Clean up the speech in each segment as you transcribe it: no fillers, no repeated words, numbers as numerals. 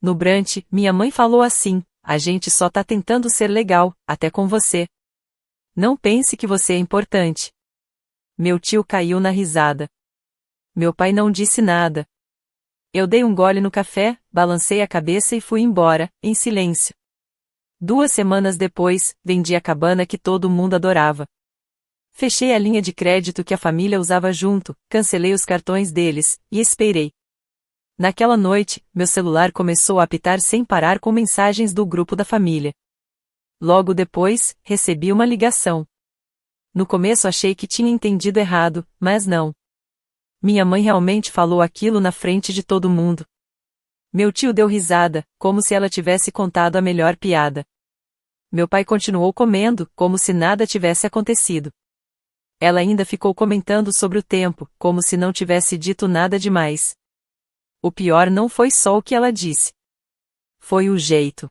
No brunch, minha mãe falou assim: a gente só tá tentando ser legal, até com você. Não pense que você é importante. Meu tio caiu na risada. Meu pai não disse nada. Eu dei um gole no café, balancei a cabeça e fui embora, em silêncio. 2 semanas depois, vendi a cabana que todo mundo adorava. Fechei a linha de crédito que a família usava junto, cancelei os cartões deles, e esperei. Naquela noite, meu celular começou a apitar sem parar com mensagens do grupo da família. Logo depois, recebi uma ligação. No começo achei que tinha entendido errado, mas não. Minha mãe realmente falou aquilo na frente de todo mundo. Meu tio deu risada, como se ela tivesse contado a melhor piada. Meu pai continuou comendo, como se nada tivesse acontecido. Ela ainda ficou comentando sobre o tempo, como se não tivesse dito nada demais. O pior não foi só o que ela disse. Foi o jeito.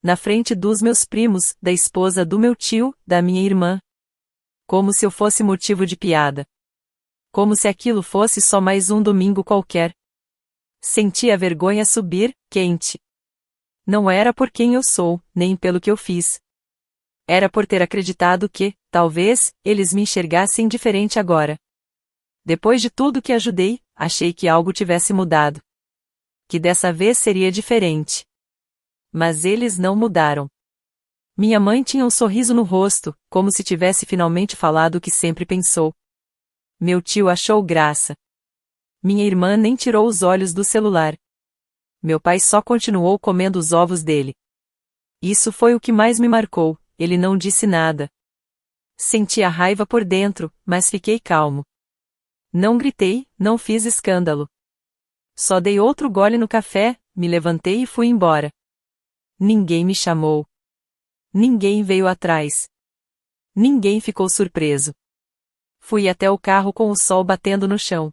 Na frente dos meus primos, da esposa do meu tio, da minha irmã. Como se eu fosse motivo de piada. Como se aquilo fosse só mais um domingo qualquer. Senti a vergonha subir, quente. Não era por quem eu sou, nem pelo que eu fiz. Era por ter acreditado que, talvez, eles me enxergassem diferente agora. Depois de tudo que ajudei, achei que algo tivesse mudado. Que dessa vez seria diferente. Mas eles não mudaram. Minha mãe tinha um sorriso no rosto, como se tivesse finalmente falado o que sempre pensou. Meu tio achou graça. Minha irmã nem tirou os olhos do celular. Meu pai só continuou comendo os ovos dele. Isso foi o que mais me marcou, ele não disse nada. Senti a raiva por dentro, mas fiquei calmo. Não gritei, não fiz escândalo. Só dei outro gole no café, me levantei e fui embora. Ninguém me chamou. Ninguém veio atrás. Ninguém ficou surpreso. Fui até o carro com o sol batendo no chão.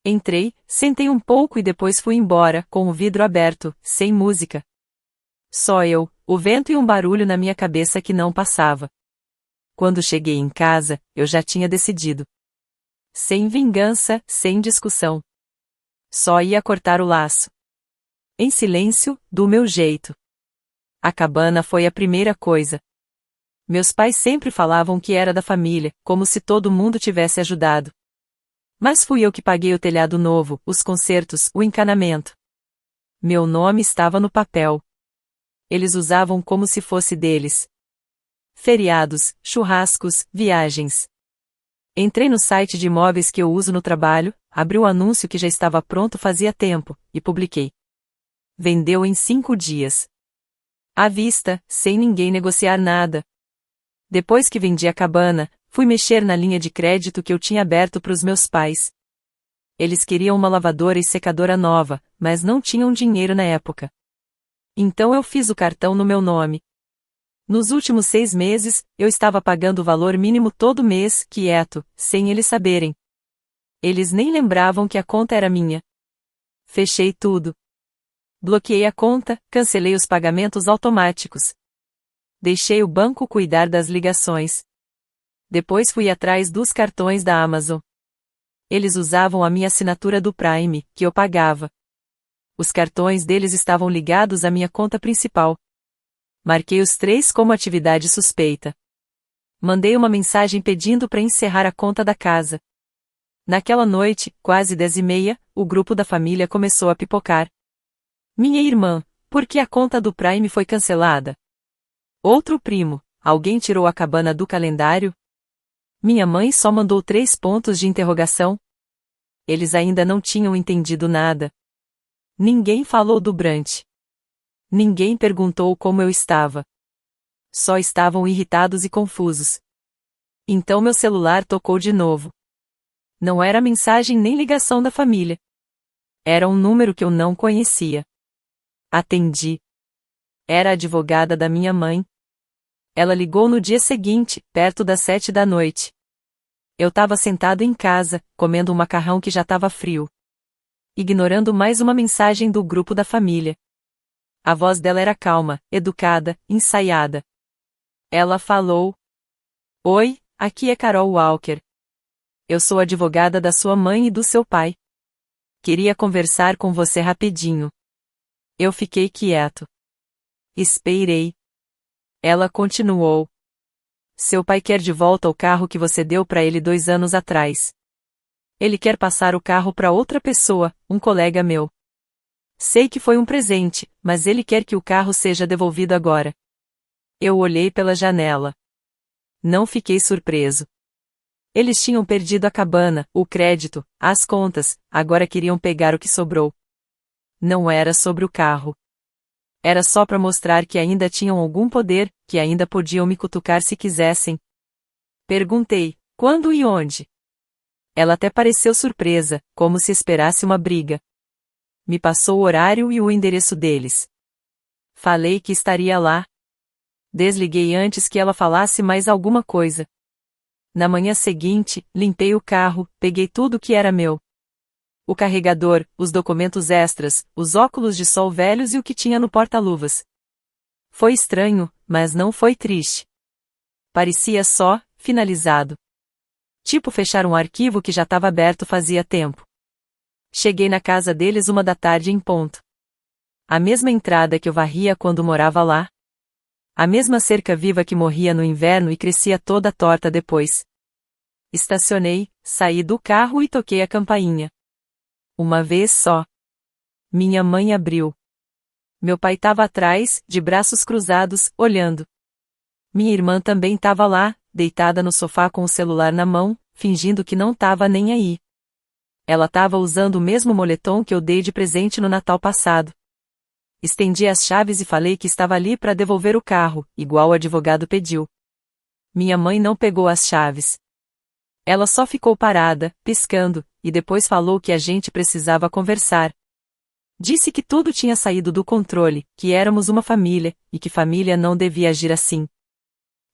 Entrei, sentei um pouco e depois fui embora, com o vidro aberto, sem música. Só eu, o vento e um barulho na minha cabeça que não passava. Quando cheguei em casa, eu já tinha decidido. Sem vingança, sem discussão. Só ia cortar o laço. Em silêncio, do meu jeito. A cabana foi a primeira coisa. Meus pais sempre falavam que era da família, como se todo mundo tivesse ajudado. Mas fui eu que paguei o telhado novo, os consertos, o encanamento. Meu nome estava no papel. Eles usavam como se fosse deles. Feriados, churrascos, viagens. Entrei no site de imóveis que eu uso no trabalho, abri o anúncio que já estava pronto fazia tempo, e publiquei. Vendeu em 5 dias. À vista, sem ninguém negociar nada. Depois que vendi a cabana, fui mexer na linha de crédito que eu tinha aberto para os meus pais. Eles queriam uma lavadora e secadora nova, mas não tinham dinheiro na época. Então eu fiz o cartão no meu nome. Nos últimos 6 meses, eu estava pagando o valor mínimo todo mês, quieto, sem eles saberem. Eles nem lembravam que a conta era minha. Fechei tudo. Bloqueei a conta, cancelei os pagamentos automáticos. Deixei o banco cuidar das ligações. Depois fui atrás dos cartões da Amazon. Eles usavam a minha assinatura do Prime, que eu pagava. Os cartões deles estavam ligados à minha conta principal. Marquei os 3 como atividade suspeita. Mandei uma mensagem pedindo para encerrar a conta da casa. Naquela noite, quase 10h30, o grupo da família começou a pipocar. Minha irmã, por que a conta do Prime foi cancelada? Outro primo, alguém tirou a cabana do calendário? Minha mãe só mandou 3 pontos de interrogação. Eles ainda não tinham entendido nada. Ninguém falou do brunch. Ninguém perguntou como eu estava. Só estavam irritados e confusos. Então meu celular tocou de novo. Não era mensagem nem ligação da família. Era um número que eu não conhecia. Atendi. Era a advogada da minha mãe. Ela ligou no dia seguinte, perto das 7 da noite. Eu estava sentado em casa, comendo um macarrão que já estava frio. Ignorando mais uma mensagem do grupo da família. A voz dela era calma, educada, ensaiada. Ela falou: Oi, aqui é Carol Walker. Eu sou advogada da sua mãe e do seu pai. Queria conversar com você rapidinho. Eu fiquei quieto. Esperei. Ela continuou. Seu pai quer de volta o carro que você deu para ele 2 anos atrás. Ele quer passar o carro para outra pessoa, um colega meu. Sei que foi um presente, mas ele quer que o carro seja devolvido agora. Eu olhei pela janela. Não fiquei surpreso. Eles tinham perdido a cabana, o crédito, as contas, agora queriam pegar o que sobrou. Não era sobre o carro. Era só para mostrar que ainda tinham algum poder, que ainda podiam me cutucar se quisessem. Perguntei, quando e onde? Ela até pareceu surpresa, como se esperasse uma briga. Me passou o horário e o endereço deles. Falei que estaria lá. Desliguei antes que ela falasse mais alguma coisa. Na manhã seguinte, limpei o carro, peguei tudo que era meu. O carregador, os documentos extras, os óculos de sol velhos e o que tinha no porta-luvas. Foi estranho, mas não foi triste. Parecia só, finalizado. Tipo fechar um arquivo que já estava aberto fazia tempo. Cheguei na casa deles 1 da tarde em ponto. A mesma entrada que eu varria quando morava lá. A mesma cerca viva que morria no inverno e crescia toda torta depois. Estacionei, saí do carro e toquei a campainha. Uma vez só. Minha mãe abriu. Meu pai estava atrás, de braços cruzados, olhando. Minha irmã também estava lá, deitada no sofá com o celular na mão, fingindo que não estava nem aí. Ela estava usando o mesmo moletom que eu dei de presente no Natal passado. Estendi as chaves e falei que estava ali para devolver o carro, igual o advogado pediu. Minha mãe não pegou as chaves. Ela só ficou parada, piscando, e depois falou que a gente precisava conversar. Disse que tudo tinha saído do controle, que éramos uma família, e que família não devia agir assim.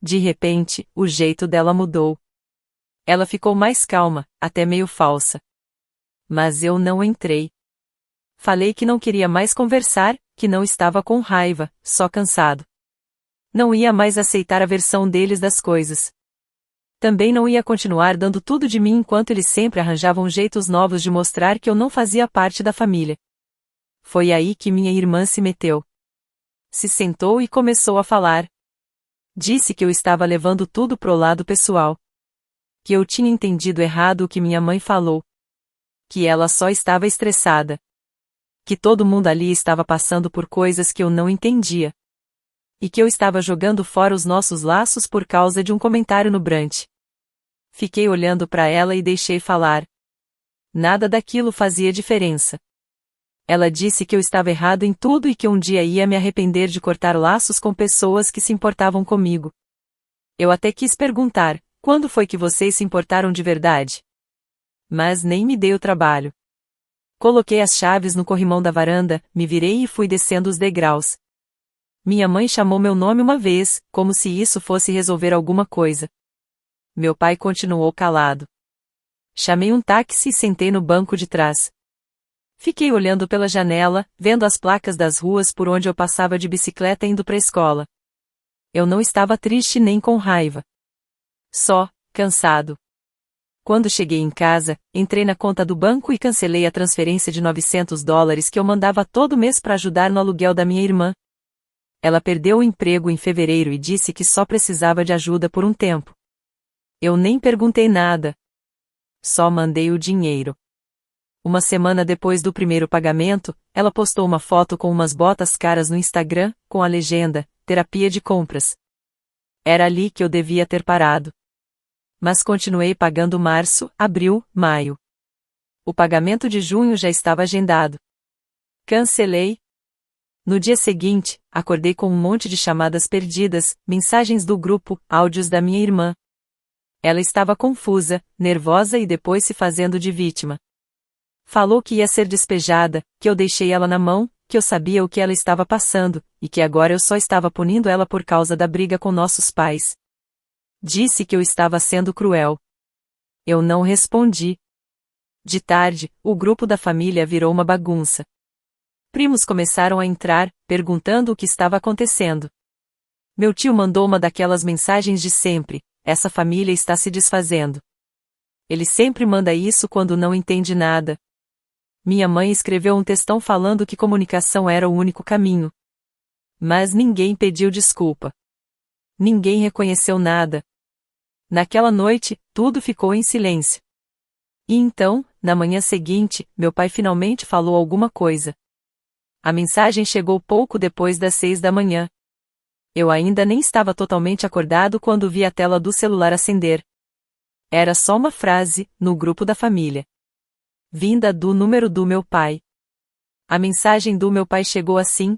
De repente, o jeito dela mudou. Ela ficou mais calma, até meio falsa. Mas eu não entrei. Falei que não queria mais conversar, que não estava com raiva, só cansado. Não ia mais aceitar a versão deles das coisas. Também não ia continuar dando tudo de mim enquanto eles sempre arranjavam jeitos novos de mostrar que eu não fazia parte da família. Foi aí que minha irmã se meteu. Se sentou e começou a falar. Disse que eu estava levando tudo pro lado pessoal. Que eu tinha entendido errado o que minha mãe falou. Que ela só estava estressada. Que todo mundo ali estava passando por coisas que eu não entendia. E que eu estava jogando fora os nossos laços por causa de um comentário no brunch. Fiquei olhando para ela e deixei falar. Nada daquilo fazia diferença. Ela disse que eu estava errado em tudo e que um dia ia me arrepender de cortar laços com pessoas que se importavam comigo. Eu até quis perguntar, quando foi que vocês se importaram de verdade? Mas nem me dei o trabalho. Coloquei as chaves no corrimão da varanda, me virei e fui descendo os degraus. Minha mãe chamou meu nome uma vez, como se isso fosse resolver alguma coisa. Meu pai continuou calado. Chamei um táxi e sentei no banco de trás. Fiquei olhando pela janela, vendo as placas das ruas por onde eu passava de bicicleta indo para a escola. Eu não estava triste nem com raiva. Só, cansado. Quando cheguei em casa, entrei na conta do banco e cancelei a transferência de $900 que eu mandava todo mês para ajudar no aluguel da minha irmã. Ela perdeu o emprego em fevereiro e disse que só precisava de ajuda por um tempo. Eu nem perguntei nada. Só mandei o dinheiro. Uma semana depois do primeiro pagamento, ela postou uma foto com umas botas caras no Instagram, com a legenda, terapia de compras. Era ali que eu devia ter parado. Mas continuei pagando março, abril, maio. O pagamento de junho já estava agendado. Cancelei. No dia seguinte, acordei com um monte de chamadas perdidas, mensagens do grupo, áudios da minha irmã. Ela estava confusa, nervosa e depois se fazendo de vítima. Falou que ia ser despejada, que eu deixei ela na mão, que eu sabia o que ela estava passando, e que agora eu só estava punindo ela por causa da briga com nossos pais. Disse que eu estava sendo cruel. Eu não respondi. De tarde, o grupo da família virou uma bagunça. Primos começaram a entrar, perguntando o que estava acontecendo. Meu tio mandou uma daquelas mensagens de sempre: essa família está se desfazendo. Ele sempre manda isso quando não entende nada. Minha mãe escreveu um textão falando que comunicação era o único caminho. Mas ninguém pediu desculpa. Ninguém reconheceu nada. Naquela noite, tudo ficou em silêncio. E então, na manhã seguinte, meu pai finalmente falou alguma coisa. A mensagem chegou pouco depois das 6 da manhã. Eu ainda nem estava totalmente acordado quando vi a tela do celular acender. Era só uma frase, no grupo da família. Vinda do número do meu pai. A mensagem do meu pai chegou assim: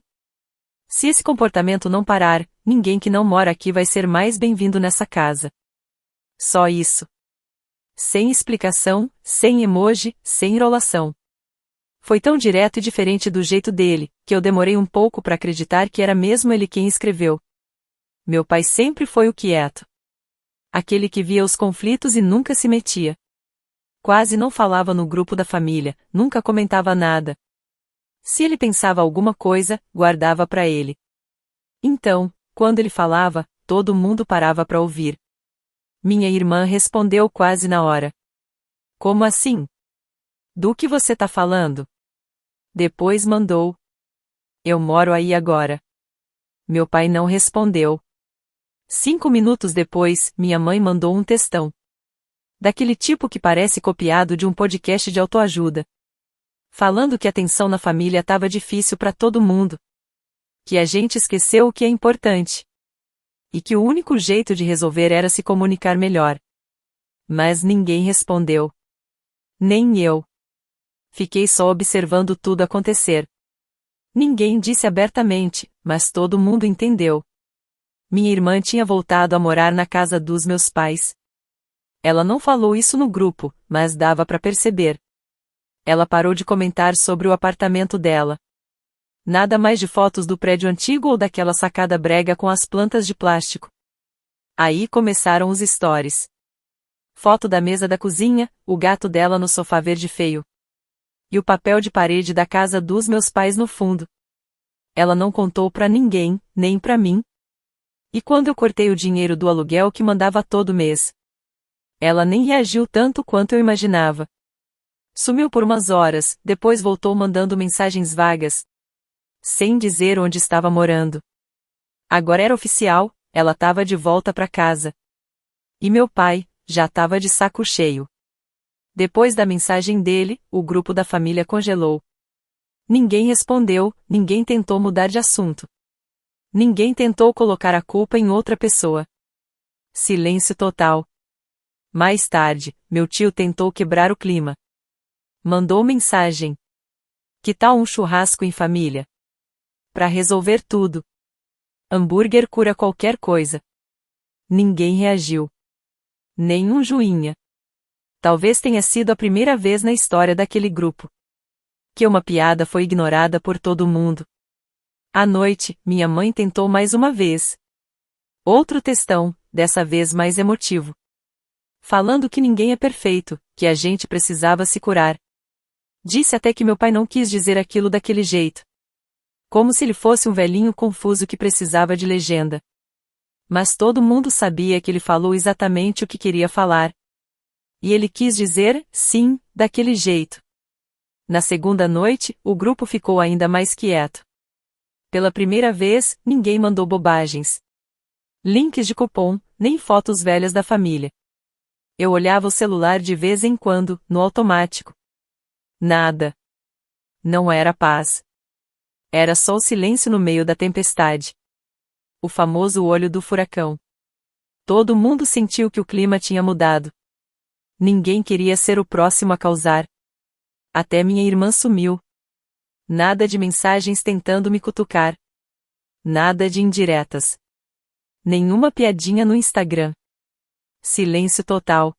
se esse comportamento não parar, ninguém que não mora aqui vai ser mais bem-vindo nessa casa. Só isso. Sem explicação, sem emoji, sem enrolação. Foi tão direto e diferente do jeito dele, que eu demorei um pouco para acreditar que era mesmo ele quem escreveu. Meu pai sempre foi o quieto. Aquele que via os conflitos e nunca se metia. Quase não falava no grupo da família, nunca comentava nada. Se ele pensava alguma coisa, guardava para ele. Então, quando ele falava, todo mundo parava para ouvir. Minha irmã respondeu quase na hora. Como assim? Do que você tá falando? Depois mandou. Eu moro aí agora. Meu pai não respondeu. 5 minutos depois, minha mãe mandou um textão. Daquele tipo que parece copiado de um podcast de autoajuda. Falando que a tensão na família estava difícil para todo mundo. Que a gente esqueceu o que é importante. E que o único jeito de resolver era se comunicar melhor. Mas ninguém respondeu. Nem eu. Fiquei só observando tudo acontecer. Ninguém disse abertamente, mas todo mundo entendeu. Minha irmã tinha voltado a morar na casa dos meus pais. Ela não falou isso no grupo, mas dava para perceber. Ela parou de comentar sobre o apartamento dela. Nada mais de fotos do prédio antigo ou daquela sacada brega com as plantas de plástico. Aí começaram os stories. Foto da mesa da cozinha, o gato dela no sofá verde feio. E o papel de parede da casa dos meus pais no fundo. Ela não contou pra ninguém, nem pra mim. E quando eu cortei o dinheiro do aluguel que mandava todo mês? Ela nem reagiu tanto quanto eu imaginava. Sumiu por umas horas, depois voltou mandando mensagens vagas. Sem dizer onde estava morando. Agora era oficial, ela estava de volta pra casa. E meu pai, já estava de saco cheio. Depois da mensagem dele, o grupo da família congelou. Ninguém respondeu, ninguém tentou mudar de assunto. Ninguém tentou colocar a culpa em outra pessoa. Silêncio total. Mais tarde, meu tio tentou quebrar o clima. Mandou mensagem. Que tal um churrasco em família? Pra resolver tudo. Hambúrguer cura qualquer coisa. Ninguém reagiu. Nem um joinha. Talvez tenha sido a primeira vez na história daquele grupo que uma piada foi ignorada por todo mundo. À noite, minha mãe tentou mais uma vez. Outro textão, dessa vez mais emotivo. Falando que ninguém é perfeito, que a gente precisava se curar. Disse até que meu pai não quis dizer aquilo daquele jeito. Como se ele fosse um velhinho confuso que precisava de legenda. Mas todo mundo sabia que ele falou exatamente o que queria falar. E ele quis dizer, sim, daquele jeito. Na segunda noite, o grupo ficou ainda mais quieto. Pela primeira vez, ninguém mandou bobagens. Links de cupom, nem fotos velhas da família. Eu olhava o celular de vez em quando, no automático. Nada. Não era paz. Era só o silêncio no meio da tempestade. O famoso olho do furacão. Todo mundo sentiu que o clima tinha mudado. Ninguém queria ser o próximo a causar. Até minha irmã sumiu. Nada de mensagens tentando me cutucar. Nada de indiretas. Nenhuma piadinha no Instagram. Silêncio total.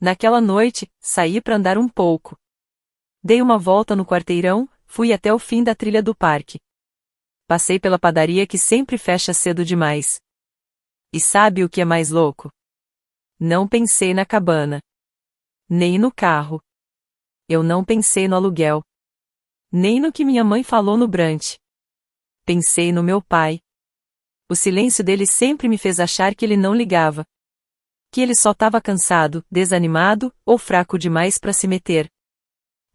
Naquela noite, saí para andar um pouco. Dei uma volta no quarteirão, fui até o fim da trilha do parque. Passei pela padaria que sempre fecha cedo demais. E sabe o que é mais louco? Não pensei na cabana. Nem no carro. Eu não pensei no aluguel. Nem no que minha mãe falou no brunch. Pensei no meu pai. O silêncio dele sempre me fez achar que ele não ligava. Que ele só estava cansado, desanimado, ou fraco demais para se meter.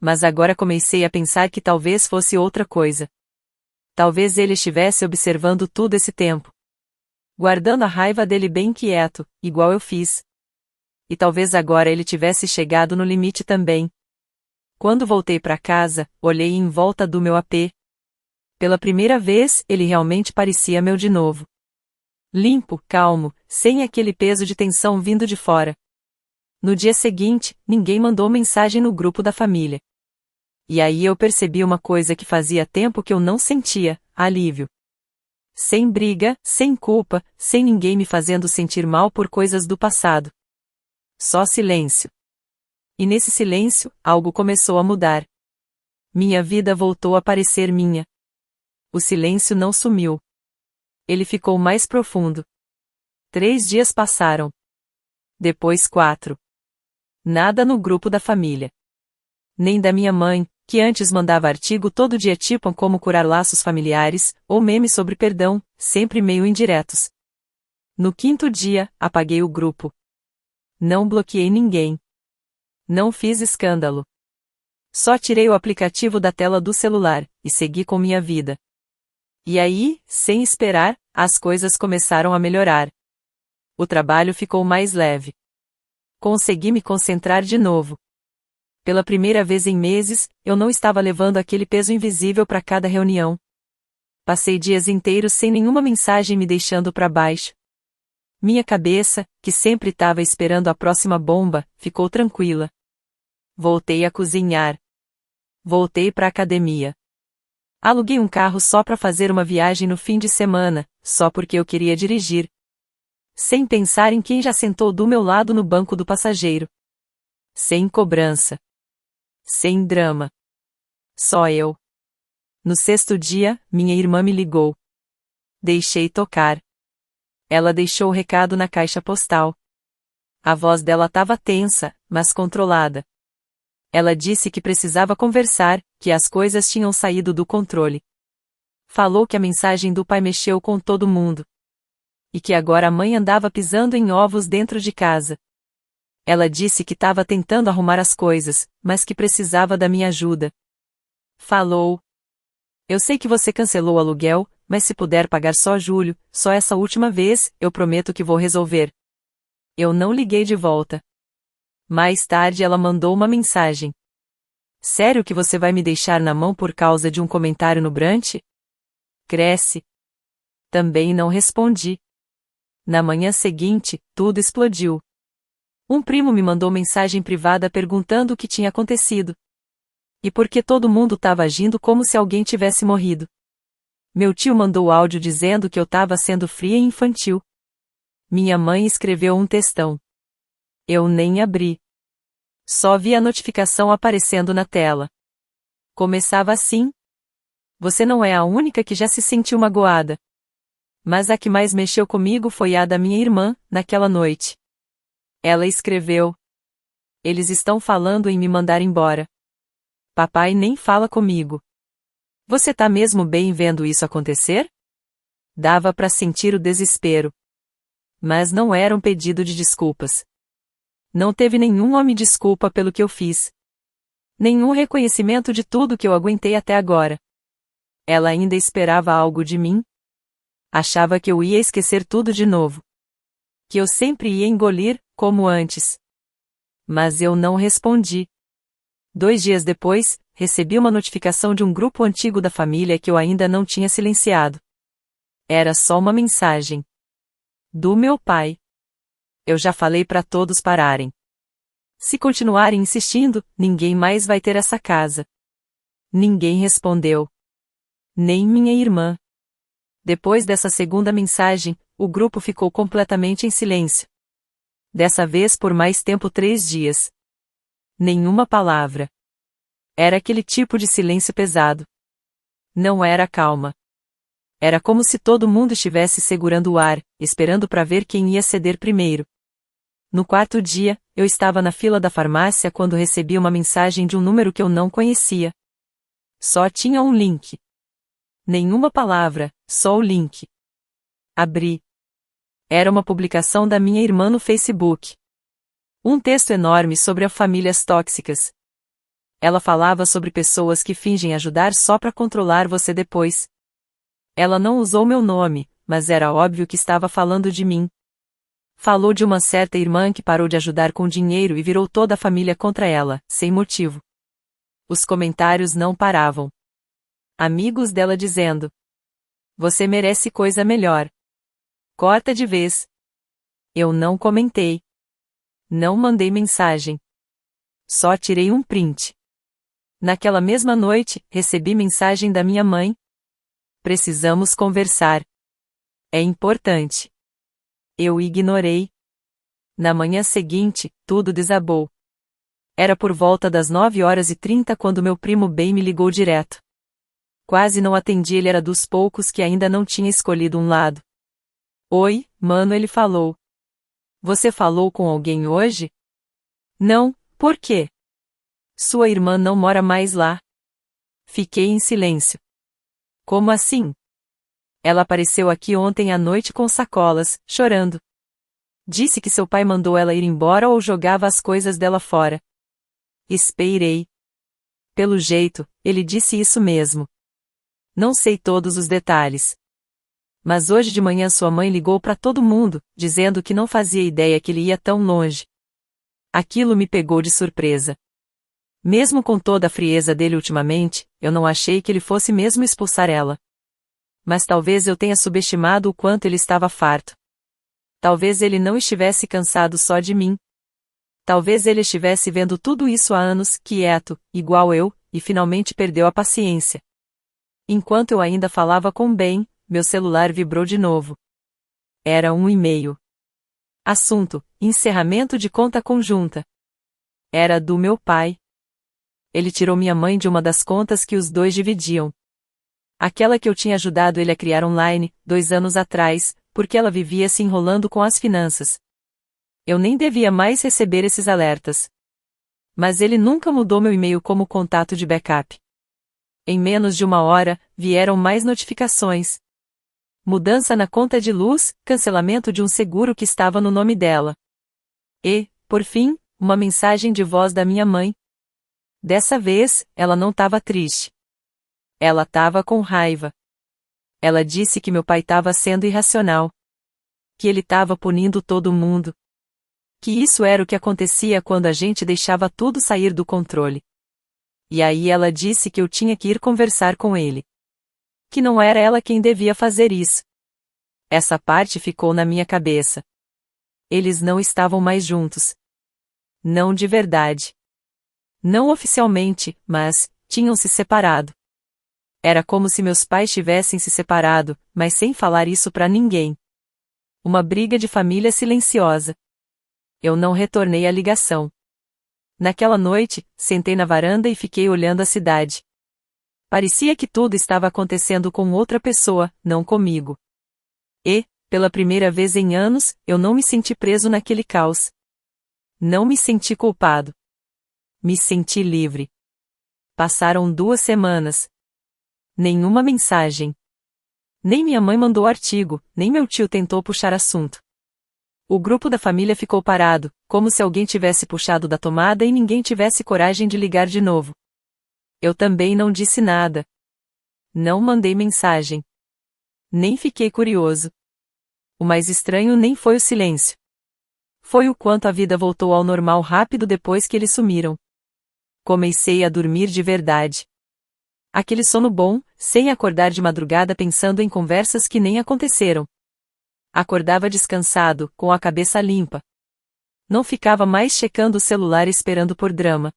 Mas agora comecei a pensar que talvez fosse outra coisa. Talvez ele estivesse observando tudo esse tempo, guardando a raiva dele bem quieto, igual eu fiz. E talvez agora ele tivesse chegado no limite também. Quando voltei para casa, olhei em volta do meu AP. Pela primeira vez, ele realmente parecia meu de novo. Limpo, calmo, sem aquele peso de tensão vindo de fora. No dia seguinte, ninguém mandou mensagem no grupo da família. E aí eu percebi uma coisa que fazia tempo que eu não sentia: alívio. Sem briga, sem culpa, sem ninguém me fazendo sentir mal por coisas do passado. Só silêncio. E nesse silêncio, algo começou a mudar. Minha vida voltou a parecer minha. O silêncio não sumiu. Ele ficou mais profundo. 3 dias passaram. Depois 4. Nada no grupo da família. Nem da minha mãe, que antes mandava artigo todo dia tipo como curar laços familiares, ou memes sobre perdão, sempre meio indiretos. No 5º dia, apaguei o grupo. Não bloqueei ninguém. Não fiz escândalo. Só tirei o aplicativo da tela do celular, e segui com minha vida. E aí, sem esperar, as coisas começaram a melhorar. O trabalho ficou mais leve. Consegui me concentrar de novo. Pela primeira vez em meses, eu não estava levando aquele peso invisível para cada reunião. Passei dias inteiros sem nenhuma mensagem me deixando para baixo. Minha cabeça, que sempre estava esperando a próxima bomba, ficou tranquila. Voltei a cozinhar. Voltei para a academia. Aluguei um carro só para fazer uma viagem no fim de semana, só porque eu queria dirigir. Sem pensar em quem já sentou do meu lado no banco do passageiro. Sem cobrança. Sem drama. Só eu. No 6º dia, minha irmã me ligou. Deixei tocar. Ela deixou o recado na caixa postal. A voz dela estava tensa, mas controlada. Ela disse que precisava conversar, que as coisas tinham saído do controle. Falou que a mensagem do pai mexeu com todo mundo. E que agora a mãe andava pisando em ovos dentro de casa. Ela disse que estava tentando arrumar as coisas, mas que precisava da minha ajuda. Falou: eu sei que você cancelou o aluguel, mas se puder pagar só julho, só essa última vez, eu prometo que vou resolver. Eu não liguei de volta. Mais tarde ela mandou uma mensagem. Sério que você vai me deixar na mão por causa de um comentário no Brant? Cresce. Também não respondi. Na manhã seguinte, tudo explodiu. Um primo me mandou mensagem privada perguntando o que tinha acontecido. E por que todo mundo estava agindo como se alguém tivesse morrido. Meu tio mandou áudio dizendo que eu estava sendo fria e infantil. Minha mãe escreveu um textão. Eu nem abri. Só vi a notificação aparecendo na tela. Começava assim: você não é a única que já se sentiu magoada. Mas a que mais mexeu comigo foi a da minha irmã, naquela noite. Ela escreveu: eles estão falando em me mandar embora. Papai nem fala comigo. Você tá mesmo bem vendo isso acontecer? Dava para sentir o desespero. Mas não era um pedido de desculpas. Não teve nenhuma me desculpa pelo que eu fiz. Nenhum reconhecimento de tudo que eu aguentei até agora. Ela ainda esperava algo de mim? Achava que eu ia esquecer tudo de novo. Que eu sempre ia engolir, como antes. Mas eu não respondi. 2 dias depois, recebi uma notificação de um grupo antigo da família que eu ainda não tinha silenciado. Era só uma mensagem. Do meu pai. Eu já falei para todos pararem. Se continuarem insistindo, ninguém mais vai ter essa casa. Ninguém respondeu. Nem minha irmã. Depois dessa segunda mensagem, o grupo ficou completamente em silêncio. Dessa vez por mais tempo 3 dias. Nenhuma palavra. Era aquele tipo de silêncio pesado. Não era calma. Era como se todo mundo estivesse segurando o ar, esperando para ver quem ia ceder primeiro. No 4º dia, eu estava na fila da farmácia quando recebi uma mensagem de um número que eu não conhecia. Só tinha um link. Nenhuma palavra, só o link. Abri. Era uma publicação da minha irmã no Facebook. Um texto enorme sobre as famílias tóxicas. Ela falava sobre pessoas que fingem ajudar só para controlar você depois. Ela não usou meu nome, mas era óbvio que estava falando de mim. Falou de uma certa irmã que parou de ajudar com dinheiro e virou toda a família contra ela, sem motivo. Os comentários não paravam. Amigos dela dizendo: "Você merece coisa melhor. Corta de vez." Eu não comentei. Não mandei mensagem. Só tirei um print. Naquela mesma noite, recebi mensagem da minha mãe: "Precisamos conversar. É importante." Eu ignorei. Na manhã seguinte, tudo desabou. Era por volta das 9h30 quando meu primo Ben me ligou direto. Quase não atendi, ele era dos poucos que ainda não tinha escolhido um lado. "Oi, mano", ele falou. "Você falou com alguém hoje?" "Não, por quê?" "Sua irmã não mora mais lá." Fiquei em silêncio. "Como assim?" "Ela apareceu aqui ontem à noite com sacolas, chorando. Disse que seu pai mandou ela ir embora ou jogava as coisas dela fora." Esperei. Pelo jeito, ele disse isso mesmo. Não sei todos os detalhes. Mas hoje de manhã sua mãe ligou para todo mundo, dizendo que não fazia ideia que ele ia tão longe. Aquilo me pegou de surpresa. Mesmo com toda a frieza dele ultimamente, eu não achei que ele fosse mesmo expulsar ela. Mas talvez eu tenha subestimado o quanto ele estava farto. Talvez ele não estivesse cansado só de mim. Talvez ele estivesse vendo tudo isso há anos, quieto, igual eu, e finalmente perdeu a paciência. Enquanto eu ainda falava com Ben, meu celular vibrou de novo. Era um e-mail. Assunto: encerramento de conta conjunta. Era do meu pai. Ele tirou minha mãe de uma das contas que os dois dividiam. Aquela que eu tinha ajudado ele a criar online, 2 anos atrás, porque ela vivia se enrolando com as finanças. Eu nem devia mais receber esses alertas. Mas ele nunca mudou meu e-mail como contato de backup. Em menos de 1 hora, vieram mais notificações. Mudança na conta de luz, cancelamento de um seguro que estava no nome dela. E, por fim, uma mensagem de voz da minha mãe. Dessa vez, ela não estava triste. Ela estava com raiva. Ela disse que meu pai estava sendo irracional. Que ele estava punindo todo mundo. Que isso era o que acontecia quando a gente deixava tudo sair do controle. E aí ela disse que eu tinha que ir conversar com ele. Que não era ela quem devia fazer isso. Essa parte ficou na minha cabeça. Eles não estavam mais juntos. Não de verdade. Não oficialmente, mas tinham se separado. Era como se meus pais tivessem se separado, mas sem falar isso pra ninguém. Uma briga de família silenciosa. Eu não retornei a ligação. Naquela noite, sentei na varanda e fiquei olhando a cidade. Parecia que tudo estava acontecendo com outra pessoa, não comigo. E, pela primeira vez em anos, eu não me senti preso naquele caos. Não me senti culpado. Me senti livre. Passaram 2 semanas. Nenhuma mensagem. Nem minha mãe mandou artigo, nem meu tio tentou puxar assunto. O grupo da família ficou parado, como se alguém tivesse puxado da tomada e ninguém tivesse coragem de ligar de novo. Eu também não disse nada. Não mandei mensagem. Nem fiquei curioso. O mais estranho nem foi o silêncio. Foi o quanto a vida voltou ao normal rápido depois que eles sumiram. Comecei a dormir de verdade. Aquele sono bom, sem acordar de madrugada pensando em conversas que nem aconteceram. Acordava descansado, com a cabeça limpa. Não ficava mais checando o celular esperando por drama.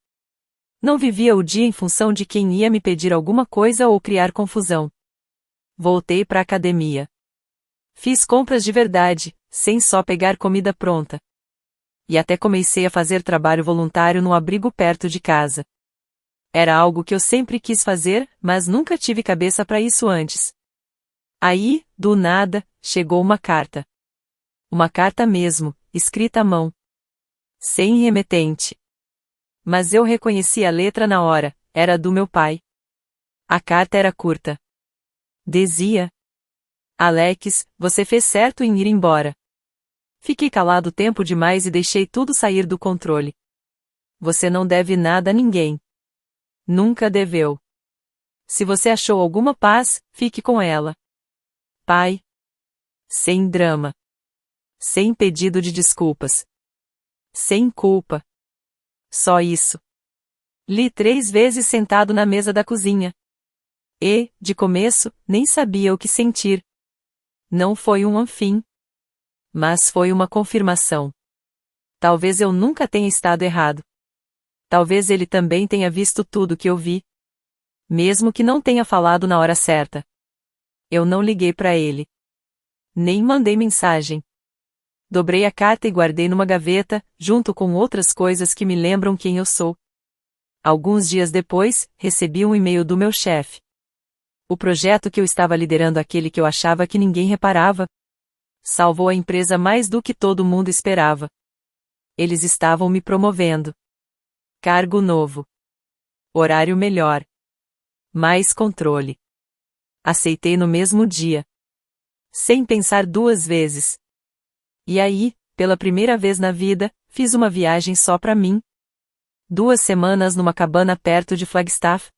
Não vivia o dia em função de quem ia me pedir alguma coisa ou criar confusão. Voltei para a academia. Fiz compras de verdade, sem só pegar comida pronta. E até comecei a fazer trabalho voluntário num abrigo perto de casa. Era algo que eu sempre quis fazer, mas nunca tive cabeça para isso antes. Aí, do nada, chegou uma carta. Uma carta mesmo, escrita à mão. Sem remetente. Mas eu reconheci a letra na hora, era do meu pai. A carta era curta. Dizia: Alex, você fez certo em ir embora. Fiquei calado tempo demais e deixei tudo sair do controle. Você não deve nada a ninguém. Nunca deveu. Se você achou alguma paz, fique com ela. Pai. Sem drama. Sem pedido de desculpas. Sem culpa. Só isso. Li 3 vezes sentado na mesa da cozinha. E, de começo, nem sabia o que sentir. Não foi um fim. Mas foi uma confirmação. Talvez eu nunca tenha estado errado. Talvez ele também tenha visto tudo que eu vi. Mesmo que não tenha falado na hora certa. Eu não liguei para ele. Nem mandei mensagem. Dobrei a carta e guardei numa gaveta, junto com outras coisas que me lembram quem eu sou. Alguns dias depois, recebi um e-mail do meu chefe. O projeto que eu estava liderando, aquele que eu achava que ninguém reparava, salvou a empresa mais do que todo mundo esperava. Eles estavam me promovendo. Cargo novo. Horário melhor. Mais controle. Aceitei no mesmo dia. Sem pensar 2 vezes. E aí, pela primeira vez na vida, fiz uma viagem só pra mim. 2 semanas numa cabana perto de Flagstaff.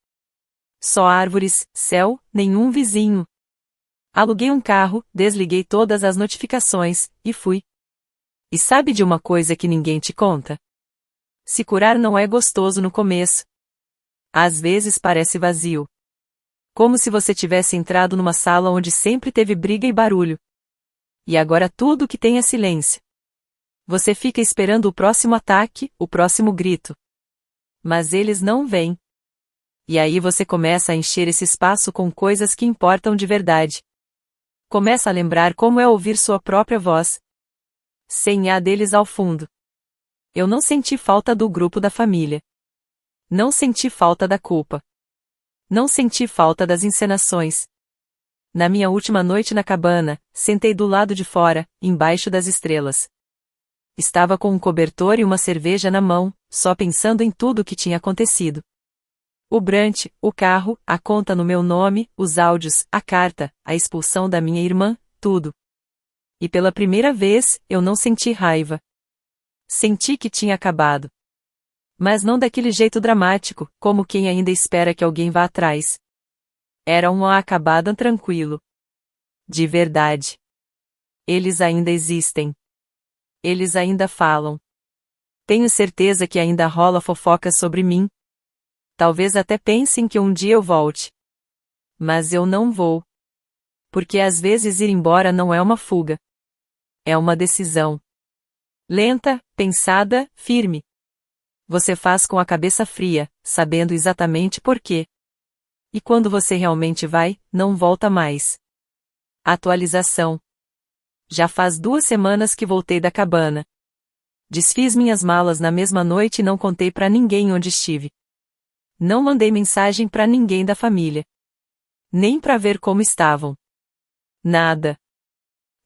Só árvores, céu, nenhum vizinho. Aluguei um carro, desliguei todas as notificações, e fui. E sabe de uma coisa que ninguém te conta? Se curar não é gostoso no começo. Às vezes parece vazio. Como se você tivesse entrado numa sala onde sempre teve briga e barulho. E agora tudo que tem é silêncio. Você fica esperando o próximo ataque, o próximo grito. Mas eles não vêm. E aí você começa a encher esse espaço com coisas que importam de verdade. Começa a lembrar como é ouvir sua própria voz. Sem a deles ao fundo. Eu não senti falta do grupo da família. Não senti falta da culpa. Não senti falta das encenações. Na minha última noite na cabana, sentei do lado de fora, embaixo das estrelas. Estava com um cobertor e uma cerveja na mão, só pensando em tudo o que tinha acontecido. O Brant, o carro, a conta no meu nome, os áudios, a carta, a expulsão da minha irmã, tudo. E pela primeira vez, eu não senti raiva. Senti que tinha acabado. Mas não daquele jeito dramático, como quem ainda espera que alguém vá atrás. Era um acabado tranquilo. De verdade. Eles ainda existem. Eles ainda falam. Tenho certeza que ainda rola fofoca sobre mim. Talvez até pensem que um dia eu volte. Mas eu não vou. Porque às vezes ir embora não é uma fuga. É uma decisão. Lenta, pensada, firme. Você faz com a cabeça fria, sabendo exatamente por quê. E quando você realmente vai, não volta mais. Atualização. Já faz 2 semanas que voltei da cabana. Desfiz minhas malas na mesma noite e não contei pra ninguém onde estive. Não mandei mensagem pra ninguém da família. Nem pra ver como estavam. Nada.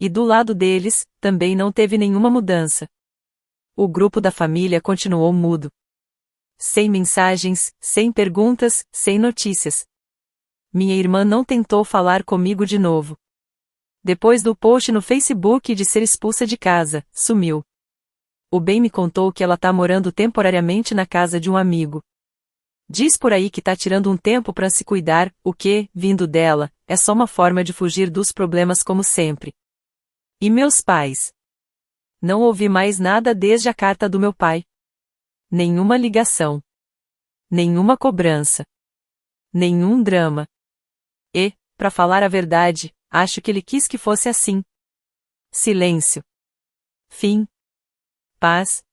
E do lado deles, também não teve nenhuma mudança. O grupo da família continuou mudo. Sem mensagens, sem perguntas, sem notícias. Minha irmã não tentou falar comigo de novo. Depois do post no Facebook de ser expulsa de casa, sumiu. O Ben me contou que ela tá morando temporariamente na casa de um amigo. Diz por aí que tá tirando um tempo pra se cuidar, o que, vindo dela, é só uma forma de fugir dos problemas como sempre. E meus pais? Não ouvi mais nada desde a carta do meu pai. Nenhuma ligação. Nenhuma cobrança. Nenhum drama. E, pra falar a verdade, acho que ele quis que fosse assim. Silêncio. Fim. Paz.